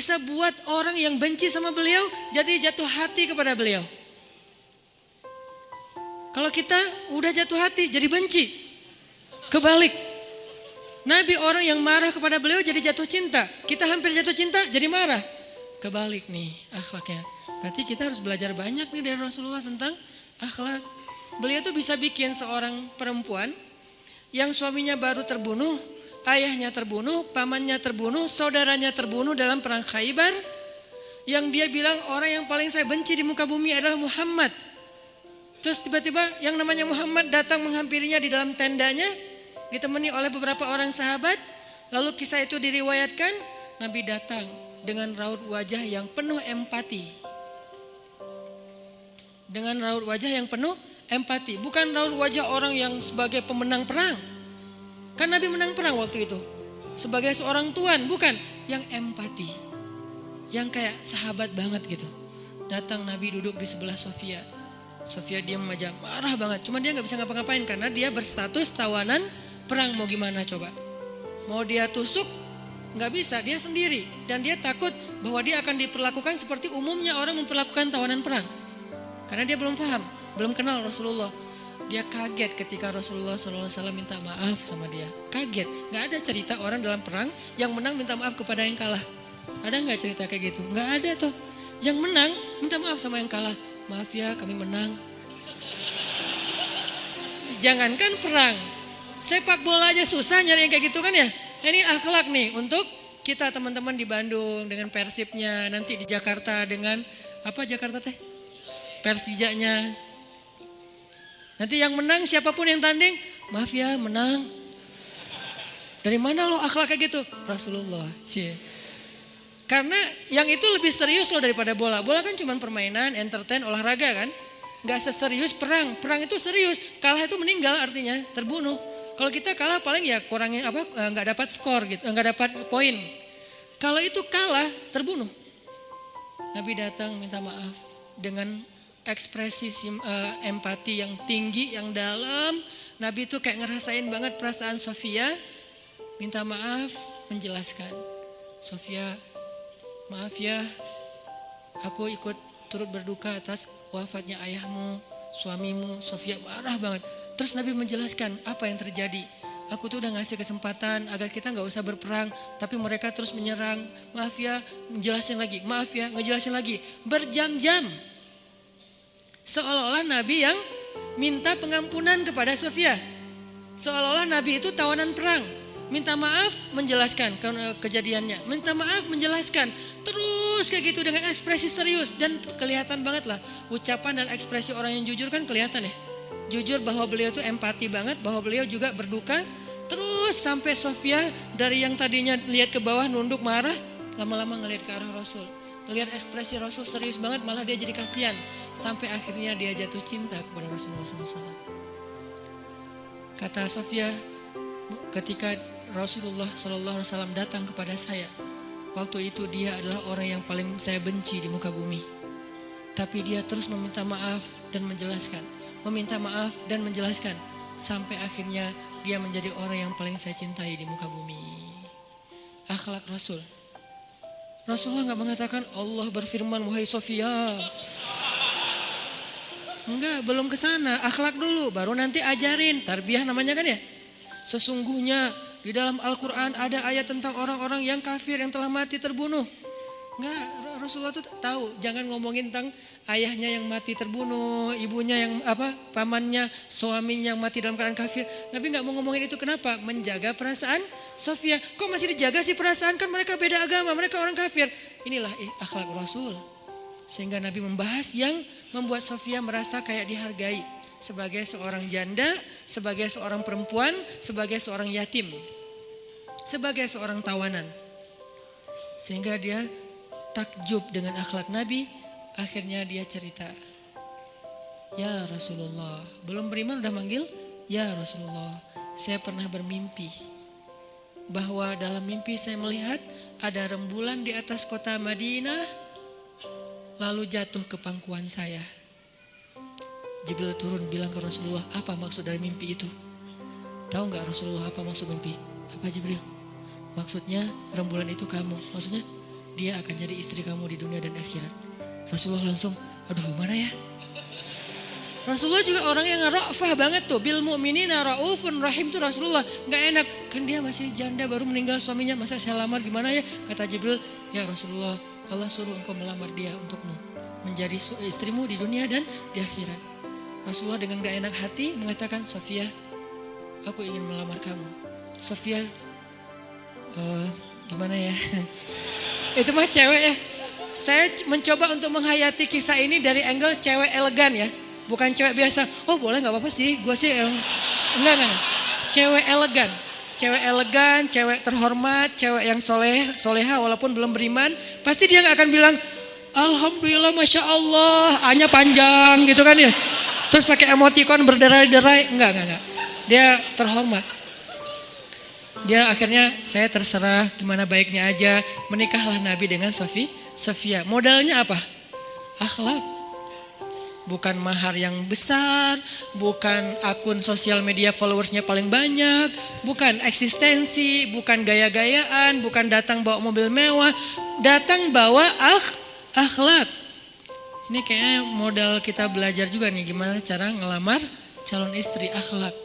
bisa buat orang yang benci sama beliau jadi jatuh hati kepada beliau? Kalau kita udah jatuh hati jadi benci. Kebalik. Nabi orang yang marah kepada beliau jadi jatuh cinta. Kita hampir jatuh cinta jadi marah. Kebalik nih akhlaknya. Berarti kita harus belajar banyak nih dari Rasulullah tentang akhlak. Beliau tuh bisa bikin seorang perempuan yang suaminya baru terbunuh, ayahnya terbunuh, pamannya terbunuh, saudaranya terbunuh dalam perang Khaybar. Yang dia bilang orang yang paling saya benci di muka bumi adalah Muhammad. Terus tiba-tiba yang namanya Muhammad datang menghampirinya di dalam tendanya, ditemani oleh beberapa orang sahabat. Lalu kisah itu diriwayatkan, Nabi datang dengan raut wajah yang penuh empati. Dengan raut wajah yang penuh empati. Bukan raut wajah orang yang sebagai pemenang perang. Kan Nabi menang perang waktu itu. Sebagai seorang tuan, bukan. Yang empati. Yang kayak sahabat banget gitu. Datang Nabi duduk di sebelah Sofia. Sofia diam aja, marah banget. Cuma dia gak bisa ngapa-ngapain karena dia berstatus tawanan perang. Mau gimana coba? Mau dia tusuk? Gak bisa, dia sendiri. Dan dia takut bahwa dia akan diperlakukan seperti umumnya orang memperlakukan tawanan perang. Karena dia belum paham, belum kenal Rasulullah. Dia kaget ketika Rasulullah SAW minta maaf sama dia. Kaget, gak ada cerita orang dalam perang yang menang minta maaf kepada yang kalah. Ada gak cerita kayak gitu? Gak ada tuh. Yang menang minta maaf sama yang kalah. Maaf ya kami menang. Jangankan perang, sepak bola aja susah nyari yang kayak gitu kan ya. Ini akhlak nih untuk kita teman-teman di Bandung dengan Persibnya. Nanti di Jakarta dengan apa Jakarta teh? Persijanya. Nanti yang menang siapapun yang tanding, maaf ya menang. Dari mana lo akhlak kayak gitu? Rasulullah. Karena yang itu lebih serius loh daripada bola. Bola kan cuma permainan, entertain, olahraga kan. Gak seserius perang. Perang itu serius. Kalah itu meninggal artinya terbunuh. Kalau kita kalah paling ya kurangin apa? Nggak dapat skor gitu, nggak dapat poin. Kalau itu kalah terbunuh. Nabi datang minta maaf dengan ekspresi empati yang tinggi, yang dalam. Nabi itu kayak ngerasain banget perasaan Sofia. Minta maaf, menjelaskan. Sofia, maaf ya, aku ikut turut berduka atas wafatnya ayahmu, suamimu. Sofia marah banget. Terus Nabi menjelaskan apa yang terjadi. Aku tuh udah ngasih kesempatan agar kita gak usah berperang. Tapi mereka terus menyerang. Maaf ya, ngejelasin lagi. Maaf ya, ngejelasin lagi. Berjam-jam. Seolah-olah Nabi yang minta pengampunan kepada Sofia. Seolah-olah Nabi itu tawanan perang. Minta maaf, menjelaskan kejadiannya. Minta maaf, menjelaskan. Terus kayak gitu dengan ekspresi serius. Dan kelihatan banget lah. Ucapan dan ekspresi orang yang jujur kan kelihatan ya. Jujur bahwa beliau tuh empati banget. Bahwa beliau juga berduka. Terus sampai Sofia dari yang tadinya lihat ke bawah nunduk marah. Lama-lama ngelihat ke arah Rasul. Lihat ekspresi Rasul serius banget, malah dia jadi kasihan. Sampai akhirnya dia jatuh cinta kepada Rasulullah SAW. Kata Sofia, ketika Rasulullah SAW datang kepada saya, waktu itu dia adalah orang yang paling saya benci di muka bumi. Tapi dia terus meminta maaf dan menjelaskan. Meminta maaf dan menjelaskan. Sampai akhirnya dia menjadi orang yang paling saya cintai di muka bumi. Akhlak Rasul. Rasulullah gak mengatakan Allah berfirman wahai Sofia. Enggak, belum ke sana. Akhlak dulu, baru nanti ajarin. Tarbiyah namanya kan ya. Sesungguhnya di dalam Al-Quran ada ayat tentang orang-orang yang kafir yang telah mati terbunuh. Enggak, Rasulullah tuh tahu. Jangan ngomongin tentang ayahnya yang mati terbunuh, ibunya yang pamannya, suaminya yang mati dalam keadaan kafir. Nabi gak mau ngomongin itu, kenapa? Menjaga perasaan Sofia. Kok masih dijaga sih perasaan? Kan mereka beda agama, mereka orang kafir. Inilah akhlak Rasul. Sehingga Nabi membahas yang membuat Sofia merasa kayak dihargai. Sebagai seorang janda, sebagai seorang perempuan, sebagai seorang yatim. Sebagai seorang tawanan. Sehingga dia takjub dengan akhlak Nabi. Akhirnya dia cerita, ya Rasulullah, belum beriman udah manggil, ya Rasulullah, saya pernah bermimpi bahwa dalam mimpi saya melihat ada rembulan di atas kota Madinah, lalu jatuh ke pangkuan saya. Jibril turun bilang ke Rasulullah, apa maksud dari mimpi itu? Tahu gak Rasulullah apa maksud mimpi? Apa Jibril? Maksudnya rembulan itu kamu. Maksudnya dia akan jadi istri kamu di dunia dan akhirat. Rasulullah langsung, aduh gimana ya? Rasulullah juga orang yang ra'fah banget tuh. Bil mu'minina ra'ufun rahim tuh Rasulullah. Gak enak, kan dia masih janda baru meninggal suaminya. Masa saya lamar gimana ya? Kata Jibril, ya Rasulullah, Allah suruh engkau melamar dia untukmu. Menjadi istrimu di dunia dan di akhirat. Rasulullah dengan gak enak hati mengatakan, Sofia, aku ingin melamar kamu. Sofia, gimana ya? Itu mah cewek ya. Saya mencoba untuk menghayati kisah ini dari angle cewek elegan ya. Bukan cewek biasa, oh boleh gak apa-apa sih, gue sih enggak. Cewek elegan, cewek terhormat, cewek yang soleha walaupun belum beriman. Pasti dia gak akan bilang, Alhamdulillah Masya Allah, A-nya panjang gitu kan ya. Terus pakai emoticon berderai-derai, enggak. Dia terhormat. Dia akhirnya, saya terserah gimana baiknya aja, menikahlah Nabi dengan Sofia. Modalnya apa? Akhlak. Bukan mahar yang besar, bukan akun sosial media followersnya paling banyak, bukan eksistensi, bukan gaya-gayaan, bukan datang bawa mobil mewah, datang bawa akhlak. Ini kayaknya modal kita belajar juga nih gimana cara ngelamar calon istri, akhlak.